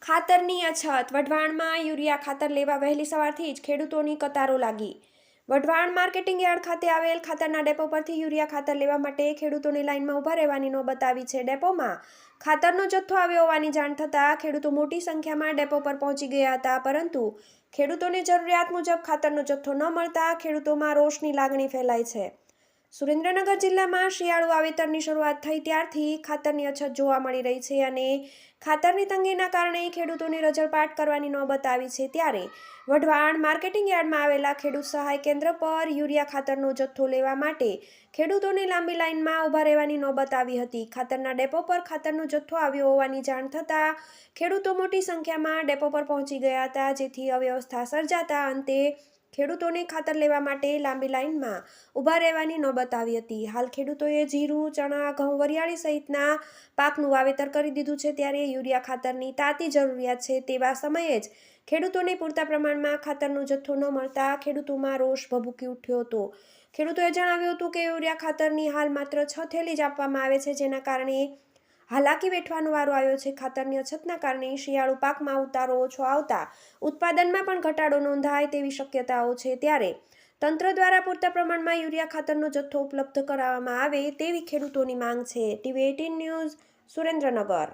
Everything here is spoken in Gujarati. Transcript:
ખાતરની અછત વઢવાણમાં યુરિયા ખાતર લેવા વહેલી સવારથી જ ખેડૂતોની કતારો લાગી। વઢવાણ માર્કેટિંગ યાર્ડ ખાતે આવેલ ખાતરના ડેપો પરથી યુરિયા ખાતર લેવા માટે ખેડૂતોની લાઇનમાં ઊભા રહેવાની નોબત આવી છે। ડેપોમાં ખાતરનો જથ્થો આવ્યો હોવાની જાણ થતાં ખેડૂતો મોટી સંખ્યામાં ડેપો પર પહોંચી ગયા હતા, પરંતુ ખેડૂતોને જરૂરિયાત મુજબ ખાતરનો જથ્થો ન મળતા ખેડૂતોમાં રોષની લાગણી ફેલાઈ છે। સુરેન્દ્રનગર જિલ્લામાં શિયાળુ વાવેતરની શરૂઆત થઈ ત્યારથી ખાતરની અછત જોવા મળી રહી છે અને ખાતરની તંગીના કારણે ખેડૂતોને રજળપાટ કરવાની નોબત આવી છે। ત્યારે વઢવાણ માર્કેટિંગ યાર્ડમાં આવેલા ખેડૂત સહાય કેન્દ્ર પર યુરિયા ખાતરનો જથ્થો લેવા માટે ખેડૂતોને લાંબી લાઇનમાં ઊભા રહેવાની નોબત આવી હતી। ખાતરના ડેપો પર ખાતરનો જથ્થો આવ્યો હોવાની જાણ થતાં ખેડૂતો મોટી સંખ્યામાં ડેપો પર પહોંચી ગયા હતા, જેથી અવ્યવસ્થા સર્જાતા અંતે ખેડૂતોને ખાતર લેવા માટે લાંબી લાઇનમાં ઊભા રહેવાની નોબત આવી હતી। હાલ ખેડૂતોએ જીરું, ચણા, ઘઉં, વરિયાળી સહિતના પાકનું વાવેતર કરી દીધું છે, ત્યારે યુરિયા ખાતરની તાતી જરૂરિયાત છે। તેવા સમયે જ ખેડૂતોને પૂરતા પ્રમાણમાં ખાતરનો જથ્થો ન મળતા ખેડૂતોમાં રોષ ભભૂકી ઉઠ્યો હતો। ખેડૂતોએ જણાવ્યું હતું કે યુરિયા ખાતરની હાલ માત્ર 6 થેલી જ આપવામાં આવે છે, જેના કારણે હાલાકી વેઠવાનો વારો આવ્યો છે। ખાતરની અછતના કારણે શિયાળુ પાકમાં ઉતારો ઓછો આવતા ઉત્પાદનમાં પણ ઘટાડો નોંધાય તેવી શક્યતાઓ છે। ત્યારે તંત્ર દ્વારા પૂરતા પ્રમાણમાં યુરિયા ખાતરનો જથ્થો ઉપલબ્ધ કરાવવામાં આવે તેવી ખેડૂતોની માંગ છે। TV18 news, Surendranagar.